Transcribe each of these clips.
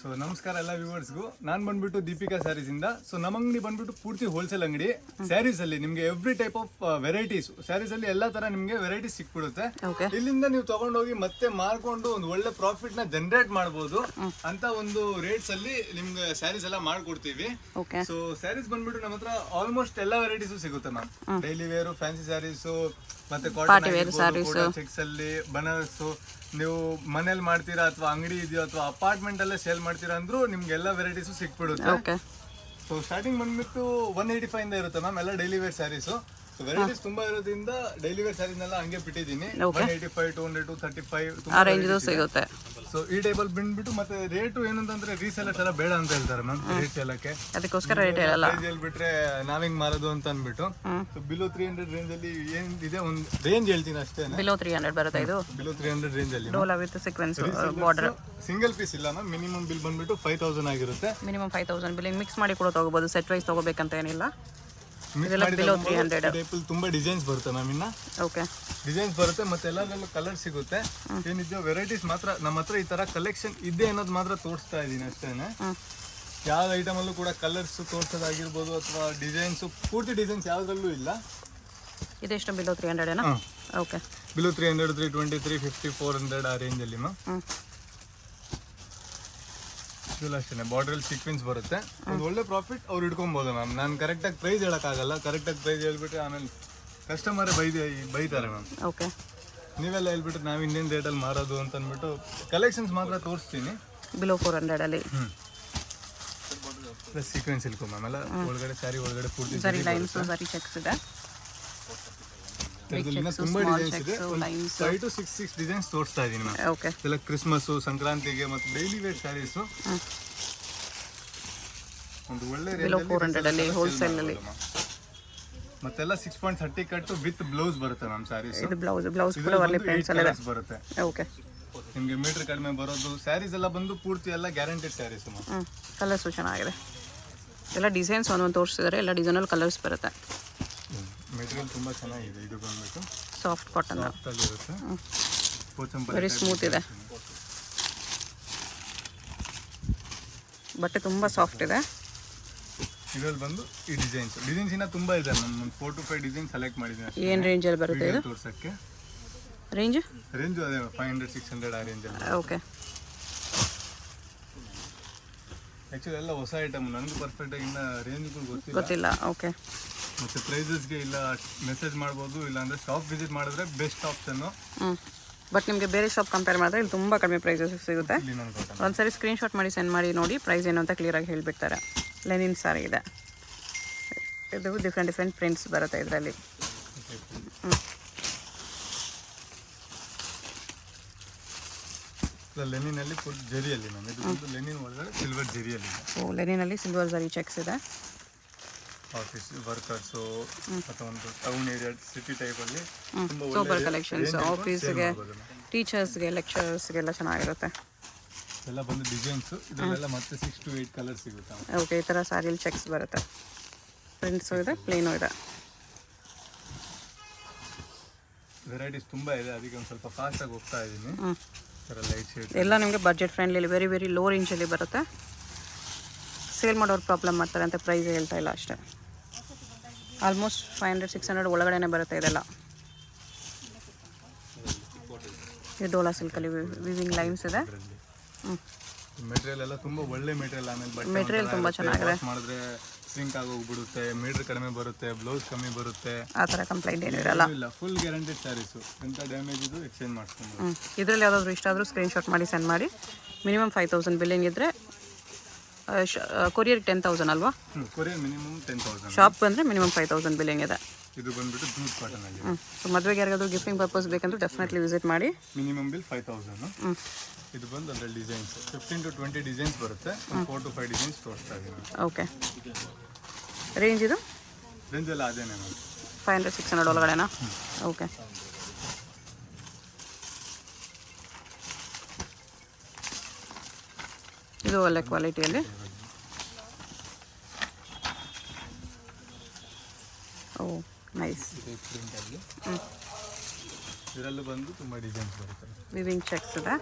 So ನಮಸ್ಕಾರ ಎಲ್ಲ ವ್ಯೂವರ್ಸ್ಗೂ. ನಾನು ಬಂದ್ಬಿಟ್ಟು ದೀಪಿಕಾ ಸ್ಯಾರೀಸ್ ಇಂದ. ಸೊ ನಮ್ಮ ಅಂಗಡಿ ಬಂದ್ಬಿಟ್ಟು ಪೂರ್ತಿ ಹೋಲ್ಸೇಲ್ ಅಂಗಡಿ. ಸ್ಯಾರೀಸ್ ಅಲ್ಲಿ ನಿಮ್ಗೆ every type of varieties, sarees ಅಲ್ಲಿ ಎಲ್ಲಾ ತರ ನಿಮ್ಗೆ ವೆರೈಟೀಸ್ ಸಿಕ್ಬಿಡುತ್ತೆ. ಇಲ್ಲಿಂದ ನೀವು ತಗೊಂಡೋಗಿ ಮತ್ತೆ ಮಾರ್ಕೊಂಡು ಒಂದು ಒಳ್ಳೆ ಪ್ರಾಫಿಟ್ ನ ಜನರೇಟ್ ಮಾಡಬಹುದು ಅಂತ ಒಂದು ರೇಟ್ಸ್ ಅಲ್ಲಿ ನಿಮ್ಗೆ ಸ್ಯಾರೀಸ್ ಎಲ್ಲ ಮಾಡ್ಕೊಡ್ತೀವಿ. ಸೊ ಸ್ಯಾರೀಸ್ ಬಂದ್ಬಿಟ್ಟು ನಮ್ಮ ಹತ್ರ ಆಲ್ಮೋಸ್ಟ್ ಎಲ್ಲಾ ವೆರೈಟೀಸ್ ಸಿಗುತ್ತೆ ma'am. Daily wear, fancy sarees, ಮತ್ತೆ ಕಾಟನ್ ಚೆಕ್ಸ್ ಅಲ್ಲಿ ಬನಾರಸ್. ನೀವು ಮನೇಲಿ ಮಾಡ್ತೀರಾ ಅಥವಾ ಅಂಗಡಿ ಇದೆಯೋ ಅಥವಾ ಅಪಾರ್ಟ್ಮೆಂಟ್ ಅಲ್ಲೇ ಸೇಲ್ ಮಾಡ್ತೀರಾ ಅಂದ್ರೂ ನಿಮ್ಗೆ ಎಲ್ಲ ವೆರೈಟೀಸ್ ಸಿಕ್ಬಿಡುತ್ತೆ. ಸೊ ಸ್ಟಾರ್ಟಿಂಗ್ ಬಂದ್ಬಿಟ್ಟು 185 ಇಂದ ಇರುತ್ತೆ ಮ್ಯಾಮ್ ಎಲ್ಲ daily wear sarees. So varieties ತುಂಬಾ ಇರೋದ್ರಿಂದ ಡೈಲಿ ವೇರ್ ಸ್ಯಾರೀಸ್ ನೆಲ್ಲ ಹಂಗೆ ಬಿಟ್ಟಿದ್ದೀನಿ. 185, 200, 235 ಸಿಗುತ್ತೆ. ಸೊ ಈ ಟೇಬಲ್ ಬಂದ್ಬಿಟ್ಟು ಮತ್ತೆ ರೇಟ್ ಏನಂತಂದ್ರೆ ರೀಸೆಲರ್ಸ್ ಎಲ್ಲ ಬೇಡ ಅಂತ ಹೇಳ್ತಾರೆ ಮ್ಯಾಮ್ ರೇಟ್ ಹೇಳಕ್ಕೆ. ಅದಕ್ಕೋಸ್ಕರ ರೇಟ್ ಹೇಳಲ್ಲ, ಹೇಳ್ಬಿಟ್ರೆ ನಾವಿಂಗ್ ಮಾರೋದು ಅಂತ ಅಂದ್ಬಿಟ್ಟು. ಸೊ ಬಿಲೋ 300 ರೇಂಜ್ ಅಲ್ಲಿ ಏನಿದೆ ಒಂದು ರೇಂಜ್ ಹೇಳ್ತೀನಿ ಅಷ್ಟೇ. ಬಿಲೋ 300 ಬರುತ್ತೆ ಇದು. ಬಿಲೋ 300 ರೇಂಜ್ ಅಲ್ಲಿ ಡೋಲಾ with sequence border. Single piece ಇಲ್ಲ ಮ್ಯಾಮ್. ಮಿನಿಮಮ್ ಬಿಲ್ ಬಂದ್ಬಿಟ್ಟು 5000 ಆಗಿರುತ್ತೆ. ಮಿನಿಮಮ್ 5000 ಬಿಲ್ ಮಿಕ್ಸ್ ಮಾಡಿ ಕೂಡ ತಗೋಬಹುದು. ಸೆಟ್ ವೈಸ್ ತಗೋಬೇಕಂತ ಏನಿಲ್ಲ. ಇದೆಲ್ಲ ಬಿಲೋ 300. ಟೈಪಲ್ಲಿ ತುಂಬಾ ಡಿಸೈನ್ಸ್ ಬರುತ್ತೆ ಮ್ಯಾಮ್. ಇನ್ನ ಓಕೆ ಡಿಸೈನ್ಸ್ ಬರುತ್ತೆ ಮತ್ತೆ ಎಲ್ಲದರಲ್ಲೂ ಕಲರ್ ಸಿಗುತ್ತೆ. ಏನಿದೆಯೋ ವೆರೈಟೀಸ್ ಮಾತ್ರ ನಮ್ಮ ಹತ್ರ ಈ ತರ ಕಲೆಕ್ಷನ್ ಇದೆ ಅನ್ನೋದು ಮಾತ್ರ ತೋರಿಸ್ತಾ ಇದ್ದೀನಿ ಅಷ್ಟೇನೆ. ಯಾವ ಐಟಮ್ ಅಲ್ಲೂ ಕೂಡ ಕಲರ್ಸ್ ತೋರಿಸೋದಾಗಿರ್ಬೋದು ಅಥವಾ ಡಿಸೈನ್ಸ್, ಪೂರ್ತಿ ಡಿಸೈನ್ಸ್ ಯಾವ್ದ್ರಲ್ಲೂ ಇಲ್ಲ. ಇದೆಷ್ಟು ಬಿಲೋ 300 ಏನಾ? ಓಕೆ ಬಿಲೋ 300, 320, 350, 400 ಆ ರೇಂಜ್ ಅಲ್ಲಿ ಮ್ಯಾಮ್. ಅಷ್ಟೇ ಬಾರ್ಡರ್ ಸೀಕ್ವೆನ್ಸ್ ಬರುತ್ತೆ. ಒಂದು ಒಳ್ಳೆ ಪ್ರಾಫಿಟ್ ಅವ್ರು ಇಟ್ಕೊಬಹುದು ಮ್ಯಾಮ್. ನಾನು ಕರೆಕ್ಟಾಗಿ ಪ್ರೈಸ್ ಹೇಳೋಕ್ಕಾಗಲ್ಲ. ಕರೆಕ್ಟಾಗಿ ಪ್ರೈಸ್ ಹೇಳ್ಬಿಟ್ರೆ ಆಮೇಲೆ ಕಸ್ಟಮರೇ ಬೈತಾರೆ ಮ್ಯಾಮ್. ಓಕೆ ನೀವೆಲ್ಲ ಹೇಳ್ಬಿಟ್ಟು ನಾವು ಇನ್ನೇನು ರೇಟಲ್ಲಿ ಮಾರೋದು ಅಂತ ಅಂದ್ಬಿಟ್ಟು ಕಲೆಕ್ಷನ್ಸ್ ಮಾತ್ರ ತೋರಿಸ್ತೀನಿ. ಬಿಲೋ 400 ಅಲ್ಲಿ ಪ್ಲಸ್ ಸೀಕ್ವೆನ್ಸ್ ಇಲ್ಕೊ ಮ್ಯಾಮ್. ಎಲ್ಲ ಒಳಗಡೆ ಸ್ಯಾರಿ ಒಳಗಡೆ ಪೂರ್ತಿ ಸರಿ ಲೈನ್ಸ್ ಸರಿ ಚೆಕ್ಸ್ ಇದೆ. ತುಂಬಾ ಡಿಸೈನ್ಸ್ ಇದೆ. 5 to 6 ಡಿಸೈನ್ಸ್ ತೋರಿಸ್ತಾ ಇದೀನಿ ಮ್ಯಾಮ್. ಓಕೆ ಎಲ್ಲ ಕ್ರಿಸ್ಮಸ್, ಸಂಕ್ರಾಂತಿಗೆ ಮತ್ತೆ ಡೈಲಿ ವೇರ್ ಸ್ಯಾರೀಸ್ ಒಂದು ಒಳ್ಳೆ ಬಿಲೋ 400 ಅಲ್ಲಿ ಹೋಲ್ಸೇಲ್ ಅಲ್ಲಿ. ಮತ್ತೆಲ್ಲ 6.30 ಕಟ್ ವಿತ್ ಬ್ಲೌಸ್ ಬರುತ್ತೆ ಮ್ಯಾಮ್ ಸ್ಯಾರೀಸ್. ಇದು ಬ್ಲೌಸ್ ಕೂಡ ಒಳ್ಳೆ ಪ್ರಿಂಟ್ಸ್ ಎಲ್ಲ ಬರುತ್ತೆ. ಓಕೆ ನಿಮಗೆ ಮೀಟರ್ ಕಡಿಮೆ ಬರೋದು ಸ್ಯಾರೀಸ್ ಎಲ್ಲ ಬಂದು ಪೂರ್ತಿ ಎಲ್ಲ ಗ್ಯಾರಂಟೆಡ್ ಸ್ಯಾರೀಸ್ ಮ್ಯಾಮ್. ಕಲರ್ಸ್ ಚೆನ್ನಾಗಿದೆ. ಎಲ್ಲ ಡಿಸೈನ್ಸ್ ಒಂದೊಂದು ತೋರಿಸಿದ್ದಾರೆ. ಎಲ್ಲ ಡಿಸೈನಲ್ಲಿ ಕಲರ್ಸ್ ಬರುತ್ತೆ. ಮೆಟೀರಿಯಲ್ ತುಂಬಾ ಚೆನ್ನಾಗಿದೆ. ಇದು ಬಂದ್ಬಿಟ್ಟು ಸಾಫ್ಟ್ ಕಾಟನ್ ಇರುತ್ತೆ. ವೆರಿ ಸ್ಮೂತ್ ಇದೆ. ಬಟ್ಟೆ ತುಂಬಾ ಸಾಫ್ಟ್ ಇದೆ. ಇದರಲ್ಲಿ ಬಂದು ಈ ಡಿಸೈನ್ಸ್ ಇನ್ನ ತುಂಬಾ ಇದೆ. ನಾನು 4 to 5 ಡಿಸೈನ್ ಸೆಲೆಕ್ಟ್ ಮಾಡಿದ್ದೀನಿ. ಏನು ರೇಂಜ್ ಅಲ್ಲಿ ಬರುತ್ತೆ ಇದು ತೋರ್ಸಕ್ಕೆ? ರೇಂಜ್ ಅದೇ 500, 600 ಆ ರೇಂಜ್ ಅಲ್ಲಿ. ಓಕೆ ಆಕ್ಚುಲಿ ಎಲ್ಲ ಹೊಸ ಐಟಮ್. ನನಗೂ ಪರ್ಫೆಕ್ಟ್ ಆಗಿ ಇನ್ನ ರೇಂಜ್ ಗೊತ್ತಿಲ್ಲ. ಓಕೆ ಮತ್ತೆ ಪ್ರೈಸಸ್ಗೆ ಇಲ್ಲ ಮೆಸೇಜ್ ಮಾಡ್ಬೋದು, ಇಲ್ಲ ಅಂದ್ರೆ ಶಾಪ್ ವಿಸಿಟ್ ಮಾಡಿದ್ರೆ ಬೆಸ್ಟ್ ಆಪ್ಷನ್. ಬಟ್ ನಿಮಗೆ ಬೇರೆ ಶಾಪ್ ಕಂಪೇರ್ ಮಾಡಿದ್ರೆ ಇಲ್ಲಿ ತುಂಬ ಕಡಿಮೆ ಪ್ರೈಸಸ್ ಸಿಗುತ್ತೆ. ಒಂದ್ಸರಿ ಸ್ಕ್ರೀನ್ಶಾಟ್ ಮಾಡಿ ಸೆಂಡ್ ಮಾಡಿ ನೋಡಿ ಪ್ರೈಸ್ ಏನು ಅಂತ ಕ್ಲಿಯರಾಗಿ ಹೇಳಿಬಿಡ್ತಾರೆ. ಲೆನಿನ್ ಸಾರಿ ಇದೆ. ಇದು ಡಿಫ್ರೆಂಟ್ ಪ್ರಿಂಟ್ಸ್ ಬರುತ್ತೆ ಇದರಲ್ಲಿ. ಲೆನಿನಲ್ಲಿ ಫುಲ್ ಜರಿಯಲ್ಲಿ ಮ್ಯಾಮ್. ಇದು ಬಂದು ಲೆನಿನ್ ಒಳಗಡೆ ಸಿಲ್ವರ್ ಜರಿಯಲ್ಲಿ. ಓ ಲೆನಿನಲ್ಲಿ ಸಿಲ್ವರ್ ಜರಿ ಚೆಕ್ಸ್ ಇದೆ. ಆಫೀಸ್ ವರ್ಕರ್ಸು ಅಥವಾ ಒಂದು ಟೌನ್ ಏರಿಯಾ ಸಿಟಿ ಟೈಪಲ್ಲಿ ಸೂಪರ್ ಕಲೆಕ್ಷನ್ಸ್. ಆಫೀಸ್ಗೆ, ಟೀಚರ್ಸ್ಗೆ, ಲೆಕ್ಚರರ್ಸ್ಗೆಲ್ಲ ಚೆನ್ನಾಗಿರುತ್ತೆ. ಎಲ್ಲ ಬಂದು ಡಿಸೈನ್ಸ್. ಇದರಲ್ಲೆಲ್ಲ ಮತ್ತೆ 6 to 8 ಕಲರ್ ಸಿಗುತ್ತೆ. ಓಕೆ ಈ ಥರ ಸ್ಯಾರಿಯಲ್ಲಿ ಚೆಕ್ಸ್ ಬರುತ್ತೆ. ಪ್ರಿಂಟ್ಸು ಇದೆ, ಪ್ಲೇನು ಇದೆ. ವೆರೈಟೀಸ್ ತುಂಬ ಇದೆ. ಅದಕ್ಕೆ ಒಂದು ಸ್ವಲ್ಪ ಫಾಸ್ಟಾಗಿ ಹೋಗ್ತಾ ಇದ್ದೀನಿ. ಲೈಟ್ ಶೇಡ್ ಎಲ್ಲ ನಿಮಗೆ budget friendly, very very low ರೇಂಜಲ್ಲಿ ಬರುತ್ತೆ. ಸೇಲ್ ಮಾಡೋರು ಪ್ರಾಬ್ಲಮ್ ಮಾಡ್ತಾರೆ ಅಂತ ಪ್ರೈಸ್ ಹೇಳ್ತಾ ಇಲ್ಲ ಅಷ್ಟೇ. ಆಲ್ಮೋಸ್ಟ್ 500, 600 ಒಳಗಡೆನೆ ಬರುತ್ತೆ ಇದೆಲ್ಲ. ಇದು ಡೋಲಾ ಸಿಲ್ಕಲ್ಲಿ ವಿವಿಂಗ್ ಲೈನ್ಸ್ ಇದೆ. ಮೆಟೀರಿಯಲ್ ಎಲ್ಲ ತುಂಬ ಒಳ್ಳೆ ಮೆಟೀರಿಯಲ್. ಆಮೇಲೆ ಮೆಟೀರಿಯಲ್ ತುಂಬ ಚೆನ್ನಾಗಿದೆ. ಮಾಡಿದ್ರೆ ಸ್ಟ್ರಿಂಕ್ ಆಗೋಗ್ಬಿಡುತ್ತೆ, ಮೀಟರ್ ಕಡಿಮೆ ಬರುತ್ತೆ, ಬ್ಲೌಸ್ ಕಮ್ಮಿ ಬರುತ್ತೆ. ಆ ಥರ ಕಂಪ್ಲೇಂಟ್ ಏನಿರಲ್ಲ. ಇಲ್ಲ, ಫುಲ್ ಗ್ಯಾರಂಟೆಡ್ ಸ್ಯಾರೀಸು. ಎಂಥ ಡ್ಯಾಮೇಜ್ ಇದು ಎಕ್ಸ್ಚೇಂಜ್ ಮಾಡ್ಕೊಂಡು. ಇದರಲ್ಲಿ ಯಾವುದಾದ್ರು ಇಷ್ಟ ಆದರೂ ಸ್ಕ್ರೀನ್ಶಾಟ್ ಮಾಡಿ ಸೆಂಡ್ ಮಾಡಿ. ಮಿನಿಮಮ್ 5000 ಬಿಲ್ಲಿಂಗ್ ಇದ್ದರೆ ಕೊರಿಯರ್ 10,000 ಅಲ್ವಾ? Courier minimum 10,000. ಶಾಪ್ ಬಂದರೆ ಮಿನಿಮಮ್ 5000 ಬಿಲ್ಲಿಂಗ್ ಇದೆ. ಇದು ಬಂದ್ಬಿಟ್ಟು ಜೂಟ್ ಕಾಟನ್ ಅಲ್ಲಿ. ಸೊ ಮದುವೆಗೆ ಯಾರಿಗಾದ್ರೂ ಗಿಫ್ಟಿಂಗ್ ಪರ್ಪಸ್ ಬೇಕಂದ್ರೆ ಡೆಫಿನೆಟ್ಲಿ ವಿಸಿಟ್ ಮಾಡಿ. Minimum bill 5000. ಇದು ಬಂದು ಅದರಲ್ಲಿ ಡಿಸೈನ್ಸ್ 15 to 20 ಡಿಸೈನ್ಸ್ ಬರುತ್ತೆ. 4 to 5 ಡಿಸೈನ್ಸ್ ತೋರಿಸ್ತಾ ಇದ್ದೀನಿ. ಓಕೆ ರೇಂಜ್ ಇದು ರೇಂಜ್ ಎಲ್ಲ ಅದೇನೇ ಮ್ಯಾಮ್. 500, 600 ಒಳಗಡೆನಾ? ಓಕೆ ಇದು ಒಳ್ಳೆ ಕ್ವಾಲಿಟಿಯಲ್ಲಿ. ಓ ನೈಸ್. ಇದರಲ್ಲೂ ಬಂದು ತುಂಬ ಡಿಸೈನ್ಸ್ ಬರುತ್ತೆ. ವಿವಿಂಗ್ ಚೆಕ್ಸ್ ಇದೆ.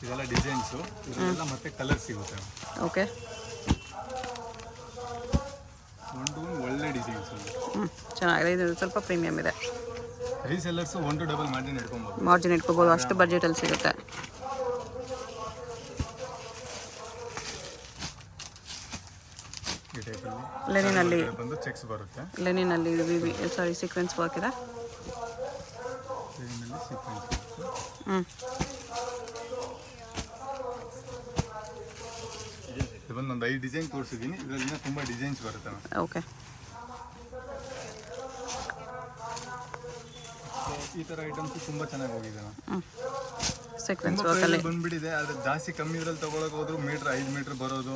ಇದೆಲ್ಲ ಡಿಸೈನ್ಸು, ಇದೆಲ್ಲ ಮತ್ತೆ ಕಲರ್ ಸಿಗುತ್ತೆ. ಓಕೆ, ಒಂದು ಒಳ್ಳೆ ಡಿಸೈನ್ಸ್. ಚೆನ್ನಾಗಿದೆ. ಇದು ಸ್ವಲ್ಪ ಪ್ರೀಮಿಯಮ್ ಇದೆ. ರೀಸೆಲ್ಲರ್ಸು 1 to ಡಬಲ್ ಮಾರ್ಜಿನ್ ಇಟ್ಕೊಬೋದು. ಮಾರ್ಜಿನ್ ಇಟ್ಕೋಬೋದು, ಅಷ್ಟು ಬಡ್ಜೆಟಲ್ಲಿ ಸಿಗುತ್ತೆ. ಈ ಟೈಪಲ್ಲಿ ಲೆನಿನಲ್ಲಿ ಬಂದು ಚೆಕ್ಸ್ ಬರುತ್ತೆ. ಲೆನಿನಲ್ಲಿ ಸಾರಿ ಸೀಕ್ವೆನ್ಸ್ ವರ್ಕ್ ಇದೆ. ಲೆನಿನಲ್ಲಿ ಸೀಕ್ವೆನ್ಸ್ ಇದು ಬಂದು ಒಂದು 5 ಡಿಸೈನ್ ತೋರಿಸಿದ್ದೀನಿ. ಇದರಲ್ಲಿ ತುಂಬ ಡಿಸೈನ್ಸ್ ಬರುತ್ತೆ. ಓಕೆ, ಈ ಥರ ಐಟಮ್ಸ್ ತುಂಬ ಚೆನ್ನಾಗಿ ಹೋಗಿದೆ. ಸೀಕ್ವೆನ್ಸ್ ವರ್ಕಲ್ಲಿ ಬಂದ್ಬಿಟ್ಟಿದೆ. ಆದ್ರೆ ಜಾಸ್ತಿ ಕಮ್ಮಿ ಇದ್ರಲ್ಲಿ ತಗೊಳಕ್ ಹೋದ್ರು ಮೀಟರ್ 5 ಮೀಟರ್ ಬರೋದು.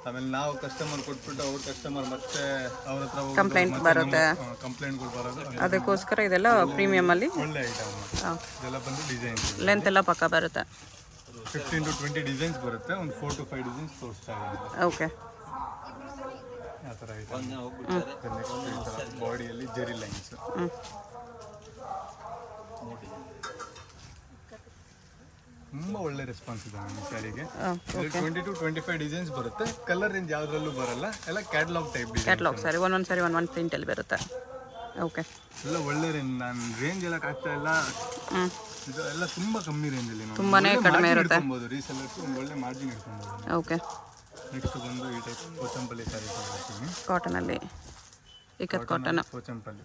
ಆಮೇಲೆ ನಾವು ಕಸ್ಟಮರ್ ಕೊಟ್ಬಿಟ್ಟು ಅವ್ರ ಕಸ್ಟಮರ್ ಮತ್ತೆ ಅವ್ರ ಹತ್ರ ಕಂಪ್ಲೇಂಟ್ ಬರುತ್ತೆ, ಕಂಪ್ಲೇಂಟ್ಗಳು ಬರೋದು. ಅದಕ್ಕೋಸ್ಕರ ಇದೆಲ್ಲ ಪ್ರೀಮಿಯಮ್ ಅಲ್ಲಿ ಒಳ್ಳೆ ಐಟಮ್. ಇದೆಲ್ಲ ಬಂದು ಡಿಸೈನ್ಸ್ ಲೆಂತ್ ಎಲ್ಲ ಪಕ್ಕ ಬರುತ್ತೆ. 15 to 20 ಡಿಸೈನ್ಸ್ ಬರುತ್ತೆ. ಒಂದು 4 to 5 ಡಿಸೈನ್ಸ್ ತೋರಿಸ್ತಾ ಇದ್ದೀನಿ. ಓಕೆ, ಆ ಥರ ಐಟಮ್. ನೆಕ್ಸ್ಟ್ ಈ ಥರ ಬಾಡಿಯಲ್ಲಿ ಜೆರಿ ಲೈನ್ಸ್. ತುಂಬ ಒಳ್ಳೆ ರೆಸ್ಪಾನ್ಸ್ ಇದೆ ನಮ್ಮ ಸ್ಯಾರಿಗೆ. 20 to 25 ಡಿಸೈನ್ಸ್ ಬರುತ್ತೆ. ಕಲರ್ ರೇಂಜ್ ಯಾವುದ್ರಲ್ಲೂ ಬರಲ್ಲ, ಎಲ್ಲ ಕ್ಯಾಟಲಾಗ್ ಟೈಪ್ ಡಿಸೈನ್. ಕ್ಯಾಟ್ಲಾಗ್ ಸಾರಿ ಒಂದೊಂದು ಸಾರಿ ಒಂದೊಂದು ಪ್ರಿಂಟಲ್ಲಿ ಬರುತ್ತೆ. ಓಕೆ, ಎಲ್ಲ ಒಳ್ಳೆ ರೇಂಜ್. ನಾನು ರೇಂಜ್ ಎಲ್ಲ ಆಗ್ತಾ ಇಲ್ಲ, ಇದು ಎಲ್ಲ ತುಂಬ ಕಮ್ಮಿ ರೇಂಜಲ್ಲಿ ತುಂಬಾನೇ ಕಡಿಮೆ ಇರುತ್ತೆ. ರೀಸೆಲ್ಲರ್ಸ್ ಒಂದು ಒಳ್ಳೆ ಮಾರ್ಜಿನ್ ಇಟ್ಕೊಬೋದು. ಓಕೆ, ನೆಕ್ಸ್ಟ್ ಬಂದು ಈ ಟೈಪ್ ಪೋಚಂಪಲ್ಲಿ ಸ್ಯಾರಿ ತಗೊಳ್ತೀನಿ. ಕಾಟನಲ್ಲಿ ಇಕ್ಕತ್ ಕಾಟನ್ ಪೋಚಂಪಲ್ಲಿ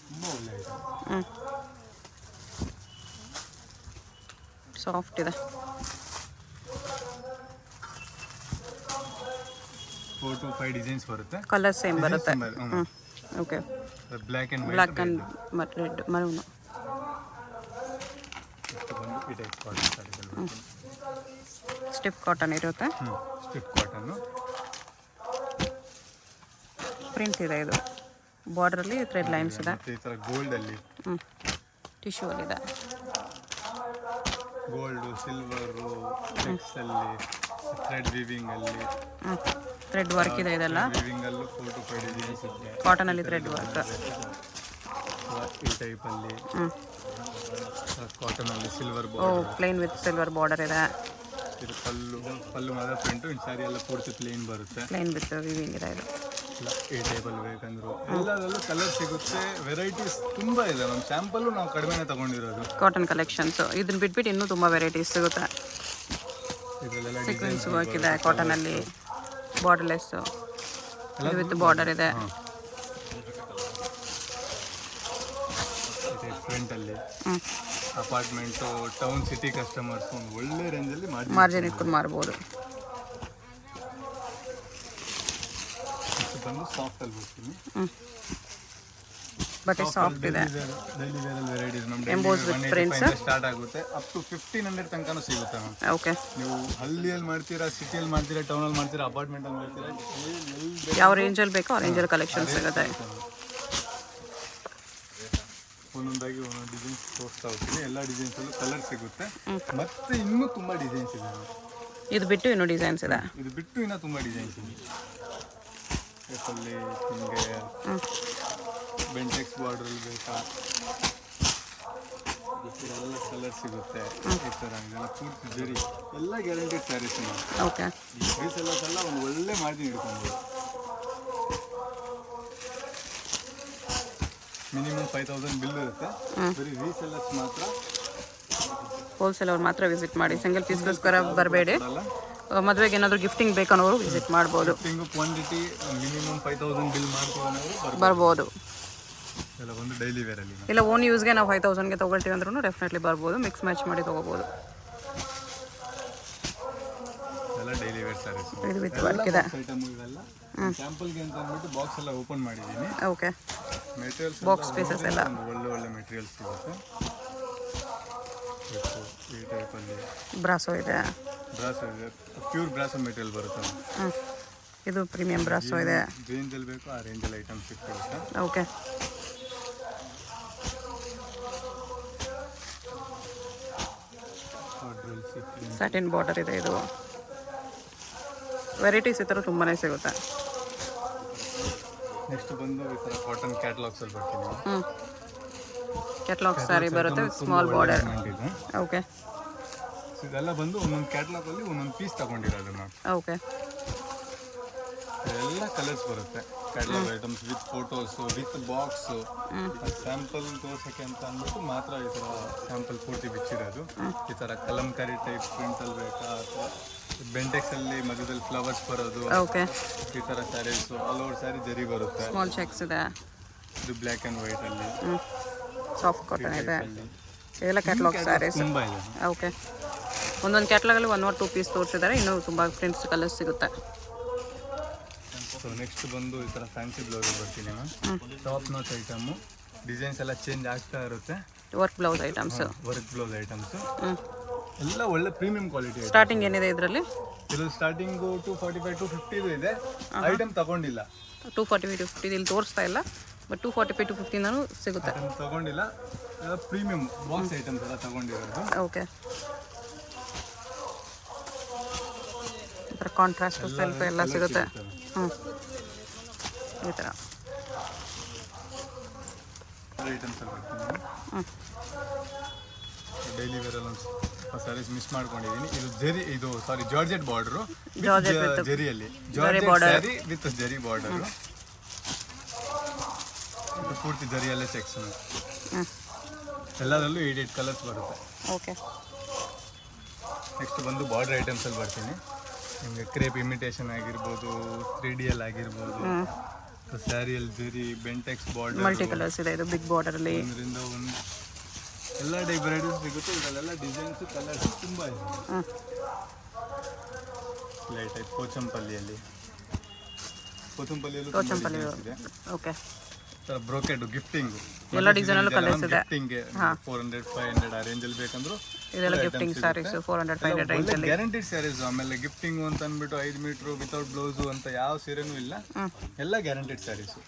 ತುಂಬ ಒಳ್ಳೆ ಐಟಮ್. ಸಾಫ್ಟ್ ಇದೆ. 4 to 5 ಡಿಸೈನ್ಸ್ ಬರುತ್ತೆ. ಕಲರ್ ಸೇಮ್ ಬರುತ್ತೆ. Okay, black and black and ಮತ್ತು ರೆಡ್ ಮರೂನು. ಬಂದು ಈ ಟೈಪ್ ಕಾಟನ್ ಸ್ಯಾರಿಗಳು. ಸ್ಟಿಫ್ ಕಾಟನ್ ಇರುತ್ತೆ. ಸ್ಟಿಫ್ ಕಾಟನ್ನು ಪ್ರಿಂಟ್ ಇದೆ. ಇದು ಬಾರ್ಡ್ರಲ್ಲಿ ಥ್ರೆಡ್ ಲೈನ್ಸ್ ಇದೆ. ಈ ಥರ ಗೋಲ್ಡಲ್ಲಿ ಟಿಶ್ಯೂ ಅಲ್ಲಿದೆ. ಗೋಲ್ಡು, ಸಿಲ್ವರು, ಚೆಕ್ಸಲ್ಲಿ, ಥ್ರೆಡ್ ವಿವಿಂಗಲ್ಲಿ ಥ್ರೆಡ್ ವರ್ಕ್ ಇದೆ. ಇದೆಲ್ಲ ವಿವಿಂಗಲ್ಲೂ 4 to 5 ಡಿಸೈನ್ಸ್ ಇದೆ. ಕಾಟನಲ್ಲಿ ಥ್ರೆಡ್ ವರ್ಕ್. ಈ ಟೈಪಲ್ಲಿ ಕಾಟನಲ್ಲಿ ಸಿಲ್ವರ್ ಓ, border. Plain with silver border ಇದೆ. ಇದು ಪಲ್ಲು ಮಾತ್ರ ಪ್ರಿಂಟು. ಇನ್ನು ಸ್ಯಾರಿ ಎಲ್ಲ ಪೂರ್ತಿ ಪ್ಲೇನ್ ಬರುತ್ತೆ. ಪ್ಲೇನ್ ವಿತ್ ವಿವಿಂಗ್ ಇದೆ. ಇದು ಈ ಟೈಪಲ್ಲಿ ಬೇಕಂದ್ರು ಎಲ್ಲದರಲ್ಲೂ ಕಲರ್ ಸಿಗುತ್ತೆ. ವೆರೈಟೀಸ್ ತುಂಬ ಇದೆ. ನಮ್ಮ ಸ್ಯಾಂಪಲ್ಲು ನಾವು ಕಡಿಮೆನೇ ತಗೊಂಡಿರೋದು. ಕಾಟನ್ ಕಲೆಕ್ಷನ್ಸು ಇದನ್ನ ಬಿಟ್ಬಿಟ್ಟು ಇನ್ನೂ ತುಂಬ ವೆರೈಟೀಸ್ ಸಿಗುತ್ತೆ. ಇದರಲ್ಲೆಲ್ಲ ಸೀಕ್ವೆನ್ಸ್ ವರ್ಕ್ ಇದೆ ಕಾಟನಲ್ಲಿ. ಬಾರ್ಡರ್ಲೆಸ್ಸು ವಿತ್ ಬಾರ್ಡರ್ ಇದೆ. ಫ್ರಂಟಲ್ಲಿ ಅಪಾರ್ಟ್ಮೆಂಟು, ಟೌನ್, ಸಿಟಿ ಕಸ್ಟಮರ್ಸ್ ಒಂದು ಒಳ್ಳೆ ರೇಂಜಲ್ಲಿ ಮಾರ್ಜಿನ್ ಇಟ್ಕೊಂಡು ಮಾರ್ಬೋದು. ಬಂದು ಸಾಫ್ಟಲ್ಲಿ ಬರ್ತೀನಿ. ಬಟ್ಟೆ ಸಾಫ್ಟ್ ಇದೆ. ಡೈಲಿ ವೇರಲ್ಲಿ ವೆರೈಟೀಸ್ ನಮ್ಮ ಎಂಬೋಸ್ ವಿತ್ ಪ್ರಿಂಟ್ಸ್ ಸ್ಟಾರ್ಟ್ ಆಗುತ್ತೆ. ಅಪ್ ಟು 1500 ತನಕನೂ ಸಿಗುತ್ತೆ ಮ್ಯಾಮ್. ಓಕೆ, ನೀವು ಹಳ್ಳಿಯಲ್ಲಿ ಮಾಡ್ತೀರಾ, ಸಿಟಿಯಲ್ಲಿ ಮಾಡ್ತೀರಾ, ಟೌನಲ್ಲಿ ಮಾಡ್ತೀರಾ, ಅಪಾರ್ಟ್ಮೆಂಟಲ್ಲಿ ಮಾಡ್ತೀರಾ, ಯಾವ ರೇಂಜಲ್ಲಿ ಬೇಕೋ ಆ ರೇಂಜಲ್ಲಿ ಕಲೆಕ್ಷನ್ ಸಿಗುತ್ತೆ. ಒಂದೊಂದಾಗಿ ಒಂದೊಂದು ಡಿಸೈನ್ಸ್ ತೋರಿಸ್ತಾ ಹೋಗ್ತೀನಿ. ಎಲ್ಲ ಡಿಸೈನ್ಸಲ್ಲೂ ಕಲರ್ ಸಿಗುತ್ತೆ. ಮತ್ತೆ ಇನ್ನೂ ತುಂಬ ಡಿಸೈನ್ಸ್ ಇದೆ. ಇದು ಬಿಟ್ಟು ಇನ್ನೂ ಡಿಸೈನ್ಸ್ ಇದೆ. ಇದು ಬಿಟ್ಟು ಇನ್ನೂ ತುಂಬ ಡಿಸೈನ್ಸ್ ಇದೆ. ಅಲ್ಲಿ ನಿಮಗೆ ಬೆಂಟೆಕ್ಸ್ ಬಾರ್ಡ್ರಲ್ಲಿ ಬೇಕಾ, ಎಲ್ಲ ಕಲರ್ ಸಿಗುತ್ತೆ. ಈ ಥರ ಇದೆಲ್ಲ ಪೂರ್ತಿ ಜರಿ ಎಲ್ಲ ಗ್ಯಾರಂಟಿಡ್ ಸ್ಯಾರೀಸ್. ಓಕೆ, ರೀಸೆಲ್ಲರ್ಸ್ ಎಲ್ಲ ಒಂದು ಒಳ್ಳೆ ಮಾರ್ಜಿನ್ ಇಟ್ಕೊಬೋದು. ಮಿನಿಮಮ್ 5000 ಬಿಲ್ ಇರುತ್ತೆ. ಬರೀ ರೀಸೆಲ್ಲರ್ಸ್ ಮಾತ್ರ. ಹೋಲ್ಸೇಲ್ ಅವ್ರು ಮಾತ್ರ ವಿಸಿಟ್ ಮಾಡಿ. ಸಿಂಗಲ್ ಪೀಸ್ಗೋಸ್ಕರ ಬರಬೇಡಿ. ಮದುವೆಗೆ ಏನಾದರೂ ಗಿಫ್ಟಿಂಗ್ ಬೇಕನ್ನೋರು ವಿಸಿಟ್ ಮಾಡ್ಬೋದು. ಕ್ವಾಂಟಿಟಿ ಮಿನಿಮಮ್ 5000 ಬಿಲ್ ಮಾಡ್ತೀವಿ ಬರ್ಬೋದು. ಎಲ್ಲ ಒಂದು ಡೈಲಿ ವೇರಲ್ಲಿ. ಇಲ್ಲ ಓನ್ ಯೂಸ್ಗೆ ನಾವು 5000ಗೆ ತೊಗೊಳ್ತೀವಿ ಅಂದ್ರೂ ಡೆಫಿನೆಟ್ಲಿ ಬರ್ಬೋದು. ಮಿಕ್ಸ್ ಮ್ಯಾಚ್ ಮಾಡಿ ತೊಗೋಬೋದು. ಎಲ್ಲ ಡೈಲಿ ವೇರ್ ಸ್ಯಾರೀಸ್. ಇದು ವಿತ್ ವರ್ಕ್ ಇದೆ. ಐಟಮ್ ಇವೆಲ್ಲ ಸ್ಯಾಂಪಲ್ಗೆ ಅಂತ ಅಂದ್ಬಿಟ್ಟು ಬಾಕ್ಸ್ ಎಲ್ಲ ಓಪನ್ ಮಾಡಿದ್ದೀನಿ. ಓಕೆ, ಮೆಟೀರಿಯಲ್ಸ್ ಬಾಕ್ಸ್ ಪೀಸಸ್ ಎಲ್ಲ ಒಳ್ಳೆ ಒಳ್ಳೆ ಮೆಟೀರಿಯಲ್ಸ್ ಸಿಗುತ್ತೆ. ಈ ಟೈಪಲ್ಲಿ ಬ್ರಾಸೋ ಇದೆ. ಬ್ರಾಸೋ ಇದೆ. ಪ್ಯೂರ್ ಬ್ರಾಸೋ ಮೆಟೀರಿಯಲ್ ಬರುತ್ತೆ. ಇದು ಪ್ರೀಮಿಯಂ ಬ್ರಾಸೋ ಇದೆ. ರೇಂಜಲ್ಲಿ ಬೇಕು ಆ ರೇಂಜಲ್ಲಿ ಐಟಮ್ ಸಿಗ್ತಿರುತ್ತೆ. ಓಕೆ, ಸ್ಯಾಟಿನ್ ಬಾರ್ಡರ್ ಇದೆ. ಇದು ವೆರೈಟೀಸ್ ಈ ಥರ ತುಂಬಾ ಸಿಗುತ್ತೆ. ನೆಕ್ಸ್ಟ್ ಬಂದು ಈ ಥರ ಕಾಟನ್ ಕ್ಯಾಟಲಾಗ್ಸಲ್ಲಿ ಬರ್ತೀನಿ. ಕ್ಯಾಟ್ಲಾಗ್ ಸಾರಿ ಬರುತ್ತೆ ಸ್ಮಾಲ್ ಬಾರ್ಡರ್. ಇದೆ. ಓಕೆ ಸೊ ಇದೆಲ್ಲ ಬಂದು ಒಂದೊಂದು ಕ್ಯಾಟ್ಲಾಗ್ ಅಲ್ಲಿ ಒಂದೊಂದು ಪೀಸ್ ತಗೊಂಡಿರೋದು ಮ್ಯಾಮ್. ಓಕೆ ಎಲ್ಲ ಕಲರ್ಸ್ ಬರುತ್ತೆ catalogue items with photos with box. Sample ತೋರ್ಸಕ್ಕೆ ಅಂತ ಅಂದ್ಬಿಟ್ಟು ಮಾತ್ರ ಈ ಥರ ಸ್ಯಾಂಪಲ್ ಪೂರ್ತಿ ಬಿಚ್ಚಿರೋದು. ಈ ಥರ ಕಲಂಕಾರಿ ಟೈಪ್ ಪ್ರಿಂಟ್ ಅಲ್ಲಿ ಬೇಕಾ ಅಥವಾ ಬೆಂಟೆಕ್ಸ್ ಅಲ್ಲಿ ಮಧ್ಯದಲ್ಲಿ ಫ್ಲವರ್ಸ್ ಬರೋದು. ಓಕೆ ಈ ಥರ ಸ್ಯಾರೀಸ್ ಆಲ್ ಓವರ್ ಸ್ಯಾರಿ ಜರಿ ಬರುತ್ತೆ. ಸ್ಮಾಲ್ ಚೆಕ್ಸ್ ಇದೆ. ಇದು ಬ್ಲ್ಯಾಕ್ ಆ್ಯಂಡ್ ವೈಟ್ ಅಲ್ಲಿ ಸಾಫ್ಟ್ ಕಾಟನ್ ಇದೆ. ಎಲ್ಲ ಕ್ಯಾಟ್ಲಾಗ್ ಸ್ಯಾರೀಸ್. ತುಂಬ ಇದೆ. ಓಕೆ ಒಂದೊಂದು ಕ್ಯಾಟ್ಲಾಗಲ್ಲಿ 1 or 2 ಪೀಸ್ ತೋರಿಸಿದ್ದಾರೆ. ಇನ್ನೂ ತುಂಬ ಪ್ರಿಂಟ್ಸ್ ಕಲರ್ಸ್ ಸಿಗುತ್ತೆ. ಸೊ ನೆಕ್ಸ್ಟ್ ಬಂದು ಈ ಥರ ಫ್ಯಾನ್ಸಿ ಬ್ಲೌಸ್ ಬರ್ತೀನಿ ma'am. Top notch item designs ಎಲ್ಲ ಚೇಂಜ್ ಆಗ್ತಾ ಇರುತ್ತೆ. Work blouse items. Work blouse items ಎಲ್ಲ ಒಳ್ಳೆ ಪ್ರೀಮಿಯಂ ಕ್ವಾಲಿಟಿ. ಸ್ಟಾರ್ಟಿಂಗ್ ಏನಿದೆ ಇದರಲ್ಲಿ? ಇದು ಸ್ಟಾರ್ಟಿಂಗು 245 250 ಇದೆ. ಐಟಮ್ ತಗೊಂಡಿಲ್ಲ. 245 250 ಇಲ್ಲಿ ತೋರಿಸ್ತಾ ಇಲ್ಲ, ಬಟ್ 245 250 ನಾನು ಸಿಗುತ್ತೆ. ಐಟಮ್ ತಗೊಂಡಿಲ್ಲ, ಪ್ರೀಮಿಯಂ ಬಾಕ್ಸ್ ಐಟಮ್ಸ್ ಎಲ್ಲ ತಗೊಂಡಿರೋದು. ಓಕೆ ಈ ಥರ ಕಾಂಟ್ರಾಸ್ಟ್ ಸೆಲ್ಫ್ ಎಲ್ಲ ಸಿಗುತ್ತೆ. ಈ ಥರ ಐಟಮ್ಸ್ ಎಲ್ಲ ಬರ್ತೀನಿ. ಡೈಲಿ ವೇರ್ ಎಲ್ಲ ಸ್ಯಾರೀಸ್ ಮಿಸ್ ಮಾಡ್ಕೊಂಡಿದ್ದೀನಿ. ಇದು ಜರಿ, ಇದು ಸಾರಿ ಜಾರ್ಜೆಟ್ ಬಾರ್ಡರು ಜರಿಯಲ್ಲಿ. Georgette sari with zari border. ಇದು ಪೂರ್ತಿ ಜರಿಯಲ್ಲೇ ಚೆಕ್ಸ್. ಎಲ್ಲದರಲ್ಲೂ 8 ಕಲರ್ಸ್ ಬರುತ್ತೆ. ಓಕೆ ನೆಕ್ಸ್ಟ್ ಬಂದು ಬಾರ್ಡರ್ ಐಟಮ್ಸ್ ಅಲ್ಲಿ ಬರ್ತೀನಿ. ನಿಮಗೆ ಕ್ರೇಪ್ ಇಮಿಟೇಷನ್ ಆಗಿರ್ಬೋದು, 3D ಅಲ್ಲಿ ಆಗಿರ್ಬೋದು, ಸ್ಯಾರಿಯಲ್ಲಿ ಜರಿ ಬೆಂಟೆಕ್ಸ್ ಬಾರ್ಡರ್ ಮಲ್ಟಿ ಕಲರ್ಸ್ ಇದೆ. ಇದು ಬಿಗ್ ಬಾರ್ಡರಲ್ಲಿ ಒಂದರಿಂದ ಒಂದು ಎಲ್ಲ ಟೈಪ್ ವೆರೈಟೀಸ್ ಸಿಗುತ್ತೆ. ಇದರಲ್ಲೆಲ್ಲ ಡಿಸೈನ್ಸ್ ಕಲರ್ಸ್ ತುಂಬ ಇದೆ. ಲೈಟ್ ಟೈಪ್ ಕೋಚಂಪಲ್ಲಿಯಲ್ಲಿ ಇದೆ. ಓಕೆ ಬ್ರೋಕೆಡ್ ಗಿಫ್ಟಿಂಗ್ ಎಲ್ಲ ಡಿಸೈನಲ್ಲೂ ಕಲರ್ಸ್ ಇದೆ. ಗಿಫ್ಟಿಂಗ್ಗೆ 400 500 ಆ ರೇಂಜಲ್ಲಿ ಬೇಕಂದ್ರು ಇದೆಲ್ಲ ಗಿಫ್ಟಿಂಗ್ ಸ್ಯಾರೀಸ್ 400 500 ರೇಂಜಲ್ಲಿ. ಗ್ಯಾರಂಟಿಡ್ ಸ್ಯಾರೀಸ್. ಆಮೇಲೆ ಗಿಫ್ಟಿಂಗ್ ಅಂತ ಅಂದ್ಬಿಟ್ಟು 5 ಮೀಟ್ರು ವಿತೌಟ್ ಬ್ಲೌಸು ಅಂತ ಯಾವ ಸೀರೆನೂ ಇಲ್ಲ. ಎಲ್ಲ ಗ್ಯಾರಂಟಿಡ್ ಸ್ಯಾರೀಸು.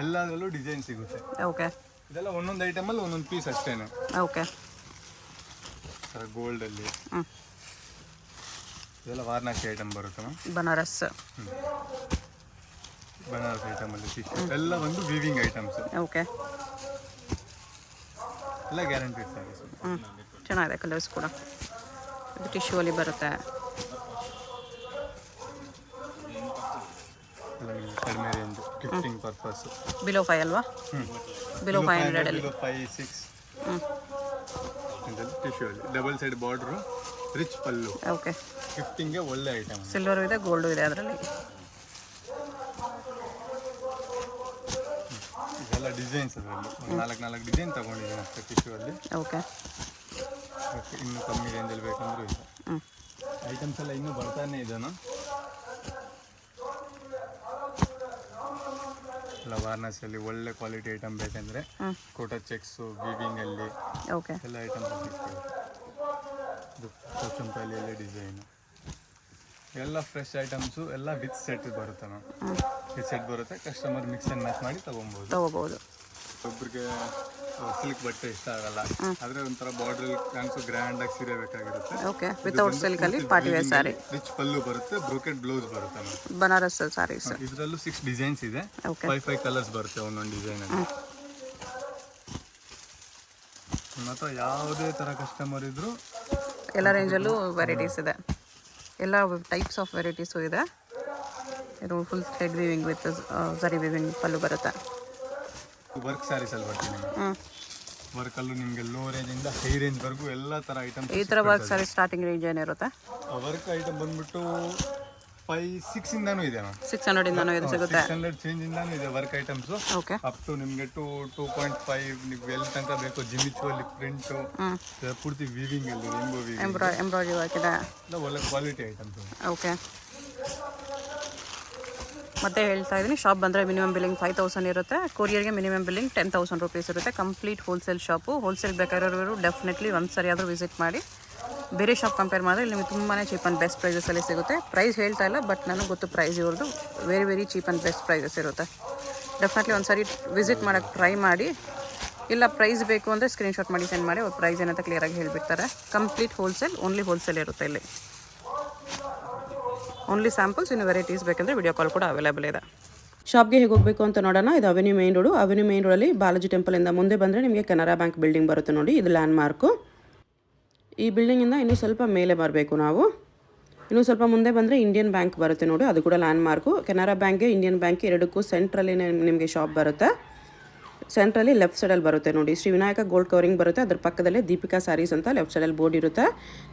ಎಲ್ಲದರಲ್ಲೂ ಡಿಸೈನ್ ಸಿಗುತ್ತೆ. ಓಕೆ ಇದೆಲ್ಲ ಒಂದೊಂದು ಐಟಮಲ್ಲಿ ಒಂದೊಂದು ಪೀಸ್ ಅಷ್ಟೇನೆ. ಓಕೆ ಗೋಲ್ಡಲ್ಲಿ ಇದೆಲ್ಲ ವಾರಣಾಸಿ ಐಟಮ್ ಬರುತ್ತೆ ಮ್ಯಾಮ್. ಬನಾರಸ್ ಐಟಮಲ್ಲಿ ಎಲ್ಲ ಒಂದು ವೀವಿಂಗ್ ಐಟಮ್ಸ್. ಓಕೆ ಎಲ್ಲ ಗ್ಯಾರಂಟಿಡ್ ಸ್ಯಾರೀಸ್. ಚೆನ್ನಾಗಿದೆ ಕಲರ್ಸ್ ಕೂಡ. ಇದು ಟಿಶ್ಯೂ ಅಲ್ಲಿ ಬರುತ್ತೆ. ಕಡಿಮೆ ರೇಂಜ್ ಗಿಫ್ಟಿಂಗ್ ಪರ್ಪಸ್. ಬಿಲೋ 5 ಅಲ್ವಾ? ಬಿಲೋ 500 ಅಲ್ಲಿ 5 6 ಟಿಶ್ಯೂ ಅಲ್ಲಿ ಡಬಲ್ ಸೈಡ್ ಬಾರ್ಡ್ರು, ರಿಚ್ ಪಲ್ಲು. ಓಕೆ ಗಿಫ್ಟಿಂಗ್ಗೆ ಒಳ್ಳೆ ಐಟಮ್. ಸಿಲ್ವರ್ ಇದೆ, ಗೋಲ್ಡು ಇದೆ ಅದರಲ್ಲಿ. ಇದೆಲ್ಲ ಡಿಸೈನ್ಸ್ ಅದರಲ್ಲಿ 4 ಡಿಸೈನ್ ತಗೊಂಡಿದ್ದೀನಿ ಅಷ್ಟೇ ಟಿಶ್ಯೂ ಅಲ್ಲಿ. ಓಕೆ ಇನ್ನೂ ಕಮ್ಮಿ ರೇಂಜಲ್ಲಿ ಬೇಕಂದ್ರೂ ಇದೆ. ಐಟಮ್ಸ್ ಎಲ್ಲ ಇನ್ನೂ ಬರ್ತಾನೆ ಇದನ್ನು. ಎಲ್ಲ ವಾರಣಾಸಿಯಲ್ಲಿ ಒಳ್ಳೆ ಕ್ವಾಲಿಟಿ ಐಟಮ್ ಬೇಕಂದ್ರೆ ಕೋಟಾ ಚೆಕ್ಸು ವೀವಿಂಗಲ್ಲಿ ಓಕೆ ಎಲ್ಲ ಐಟಮ್ಸ್ ಸಿಗ್ತದೆ. ಇದು ಕೋಚಂಪಲ್ಲಿಯಲ್ಲಿ ಡಿಸೈನು ಎಲ್ಲ ಫ್ರೆಶ್ ಐಟಮ್ಸು ಎಲ್ಲ ವಿತ್ ಸೆಟ್ ಬರುತ್ತೆ ಮ್ಯಾಮ್. ವಿತ್ ಸೆಟ್ ಬರುತ್ತೆ. ಕಸ್ಟಮರ್ ಮಿಕ್ಸ್ ಆ್ಯಂಡ್ ಮ್ಯಾಚ್ ಮಾಡಿ ತಗೊಬೋದು. ಒಬ್ಬರಿಗೆ ಸಿಲ್ಕ್ ಬಟ್ಟೆ ಇಷ್ಟ ಆಗಲ್ಲ, ಆದರೆ ಒಂಥರ ಬಾರ್ಡರ್ ಕಾಣಿಸೋ ಗ್ರ್ಯಾಂಡ್ ಆಗಿ ಸೀರೆ ಬೇಕಾಗಿರುತ್ತೆ. ಓಕೆ ವಿತೌಟ್ ಸಿಲ್ಕ್ ಅಲ್ಲಿ ಪಾರ್ಟಿ ವೇರ್ ಸಾರಿ. ರಿಚ್ ಪಲ್ಲು ಬರುತ್ತೆ, ಬ್ರೋಕೆಡ್ ಬ್ಲೌಸ್ ಬರುತ್ತೆ ಮ್ಯಾಮ್. ಬನಾರಸ್ ಸಾರೀಸ್. ಇದರಲ್ಲೂ 6 ಡಿಸೈನ್ಸ್ ಇದೆ. 5 ಕಲರ್ಸ್ ಬರುತ್ತೆ ಒಂದೊಂದು ಡಿಸೈನ್ ಅಲ್ಲಿ. ನಿಮ್ಮ ಹತ್ರ ಯಾವುದೇ ಥರ ಕಸ್ಟಮರ್ ಇದ್ದರೂ ಎಲ್ಲ ರೇಂಜಲ್ಲೂ ವೆರೈಟೀಸ್ ಇದೆ. ಎಲ್ಲ ಟೈಪ್ಸ್ ಆಫ್ ವೆರೈಟೀಸು ಇದೆ. ಇದು ಫುಲ್ ಥ್ರೆಡ್ ವೀವಿಂಗ್ ವಿತ್ ಜರಿ ವೀವಿಂಗ್ ಪಲ್ಲು ಬರುತ್ತೆ. ವರ್ಕ್ ಸ್ಯಾರೀಸಲ್ಲಿ ಬರ್ತೀನಿ. ವರ್ಕಲ್ಲೂ ನಿಮಗೆ ಲೋ ರೇಂಜಿಂದ ಹೈ ರೇಂಜ್ವರೆಗೂ ಎಲ್ಲ ಥರ ಐಟಮ್. ಈ ಥರ ವರ್ಕ್ ಸ್ಯಾರಿ ಸ್ಟಾರ್ಟಿಂಗ್ ರೇಂಜ್ ಏನಿರುತ್ತೆ? ವರ್ಕ್ ಐಟಮ್ ಬಂದ್ಬಿಟ್ಟು 5-6 ಇಂದಾನು ಇದೆ ಮ್ಯಾಮ್. 600 ಇಂದಾನು ಇದು ಸಿಗುತ್ತೆ. 600 ಚೇಂಜ್ ಇಂದಾನು ಇದೆ work items. Okay up to ನಿಮಗೆ 2.5 ನೀವು ಎಲ್ಲಿ ತನಕ ಬೇಕು. ಜಿಮಿಚು ಅಲ್ಲಿ ಪ್ರಿಂಟು ಪೂರ್ತಿ ವೀವಿಂಗ್ ಅಲ್ಲಿ ರೇನ್ಬೋ ವೀವಿಂಗ್ ಎಂಬ್ರಾಯ್ಡ್ರಿ ವರ್ಕ್ ಇದೆ. ಎಲ್ಲ ಒಳ್ಳೆ ಕ್ವಾಲಿಟಿ ಐಟಮ್ಸ್. ಓಕೆ ಮತ್ತೆ ಹೇಳ್ತಾ ಇದ್ದೀನಿ, ಶಾಪ್ ಬಂದರೆ ಮಿನಿಮಮ್ ಬಿಲ್ಲಿಂಗ್ 5000 ಇರುತ್ತೆ. ಕೊರಿಯರ್ಗೆ ಮಿನಿಮಮ್ ಬಿಲ್ಲಿಂಗ್ 10,000 ರೂಪೀಸ್ ಇರುತ್ತೆ. Complete wholesale shop. ಹೋಲ್ಸೇಲ್ ಬೇಕಾಗಿರೋರು ಡೆಫಿನೆಟ್ಲಿ ಒಂದು ಸರಿ ಆದರೂ ವಿಸಿಟ್ ಮಾಡಿ. ಬೇರೆ ಶಾಪ್ ಕಂಪೇರ್ ಮಾಡಿದ್ರೆ ಇಲ್ಲಿ ನಿಮಗೆ ತುಂಬಾ ಚೀಪ್ ಆ್ಯಂಡ್ ಬೆಸ್ಟ್ ಪ್ರೈಸಸಲ್ಲಿ ಸಿಗುತ್ತೆ. ಪ್ರೈಸ್ ಹೇಳ್ತಾ ಇಲ್ಲ, ಬಟ್ ನನಗೆ ಗೊತ್ತು ಪ್ರೈಸ್ ಇವ್ರದ್ದು very cheap and best prices ಇರುತ್ತೆ. ಡೆಫಿನೆಟ್ಲಿ ಒಂದು ಸರಿ ವಿಸಿಟ್ ಮಾಡೋಕ್ಕೆ ಟ್ರೈ ಮಾಡಿ. ಇಲ್ಲ ಪ್ರೈಸ್ ಬೇಕು ಅಂದರೆ ಸ್ಕ್ರೀನ್ಶಾಟ್ ಮಾಡಿ ಸೆಂಡ್ ಮಾಡಿ. ಅವ್ರ ಪ್ರೈಸ್ ಏನಂತ ಕ್ಲಿಯರಾಗಿ ಹೇಳಿಬಿಡ್ತಾರೆ. ಕಂಪ್ಲೀಟ್ ಹೋಲ್ಸೇಲ್, ಓನ್ಲಿ ಹೋಲ್ಸೇಲ್ ಇರುತ್ತೆ ಇಲ್ಲಿ. Only samples. ಇನ್ನು ವೆರೈಟೀಸ್ ಬೇಕಂದರೆ ವಿಡಿಯೋ ಕಾಲ್ ಕೂಡ ಅವೈಲೇಬಲ್ ಇದೆ. ಶಾಪ್ಗೆ ಹೇಗೆ ಹೋಗಬೇಕು ಅಂತ ನೋಡೋಣ. ಇದು avenue main road. Avenue main ರೋಡಲ್ಲಿ ಬಾಲಾಜಿ ಟೆಂಪಲಿಂದ ಮುಂದೆ ಬಂದರೆ ನಿಮಗೆ ಕೆನರಾ ಬ್ಯಾಂಕ್ ಬಿಲ್ಡಿಂಗ್ ಬರುತ್ತೆ ನೋಡಿ, ಇದು ಲ್ಯಾಂಡ್ ಮಾರ್ಕು. ಈ ಬಿಲ್ಡಿಂಗಿಂದ ಇನ್ನೂ ಸ್ವಲ್ಪ ಮೇಲೆ ಬರಬೇಕು ನಾವು. ಇನ್ನೂ ಸ್ವಲ್ಪ ಮುಂದೆ ಬಂದರೆ ಇಂಡಿಯನ್ ಬ್ಯಾಂಕ್ ಬರುತ್ತೆ ನೋಡಿ, ಅದು ಕೂಡ ಲ್ಯಾಂಡ್ ಮಾರ್ಕು. ಕೆನರಾ ಬ್ಯಾಂಕ್ಗೆ ಇಂಡಿಯನ್ ಬ್ಯಾಂಕ್ ಎರಡಕ್ಕೂ ಸೆಂಟ್ರಲ್ಲಿ ನಿಮಗೆ ಶಾಪ್ ಬರುತ್ತೆ. ಸೆಂಟ್ರಲ್ಲಿ ಲೆಫ್ಟ್ ಸೈಡಲ್ಲಿ ಬರುತ್ತೆ ನೋಡಿ, ಶ್ರೀ ವಿನಾಯಕ ಗೋಲ್ಡ್ ಕವರಿಂಗ್ ಬರುತ್ತೆ. ಅದ್ರ ಪಕ್ಕದಲ್ಲೇ ದೀಪಿಕಾ ಸ್ಯಾರೀಸ್ ಅಂತ ಲೆಫ್ಟ್ ಸೈಡಲ್ಲಿ ಬೋರ್ಡ್ ಇರುತ್ತೆ.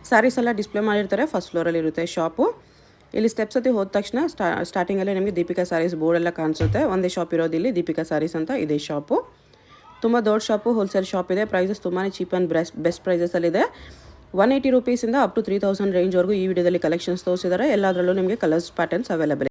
ಸ್ಯಾರೀಸ್ ಎಲ್ಲ ಡಿಸ್ಪ್ಲೇ ಮಾಡಿರ್ತಾರೆ. ಫಸ್ಟ್ ಫ್ಲೋರಲ್ಲಿ ಇರುತ್ತೆ ಶಾಪು. ಇಲ್ಲಿ ಸ್ಟೆಪ್ಸ್ ಹತ್ತಿ ಹೋದ ತಕ್ಷಣ ಸ್ಟಾರ್ಟಿಂಗಲ್ಲೇ ನಿಮಗೆ ದೀಪಿಕಾ ಸ್ಯಾರೀಸ್ ಬೋರ್ಡೆಲ್ಲ ಕಾಣಿಸುತ್ತೆ. ಒಂದೇ ಶಾಪ್ ಇರೋದು ಇಲ್ಲಿ, ದೀಪಿಕಾ ಸ್ಯಾರೀಸ್ ಅಂತ ಇದೇ ಶಾಪು. ತುಂಬ ದೊಡ್ಡ ಶಾಪು, ಹೋಲ್ಸೇಲ್ ಶಾಪ್ ಇದೆ. ಪ್ರೈಸಸ್ ತುಂಬಾ ಚೀಪ್ ಆ್ಯಂಡ್ ಬೆಸ್ಟ್ ಪ್ರೈಸಸಲ್ಲಿದೆ. 180 ರೂಪೀಸಿಂದ ಅಪ್ ಟು 3000 ರೇಂಜ್ವರೆಗೂ ಈ ವಿಡಿಯೋದಲ್ಲಿ ಕಲೆಕ್ಷನ್ಸ್ ತೋರಿಸಿದ್ದಾರೆ. ಎಲ್ಲದರಲ್ಲೂ ನಿಮಗೆ ಕಲರ್ಸ್ ಪ್ಯಾಟರ್ನ್ಸ್ ಅವೈಲೇಬಲ್.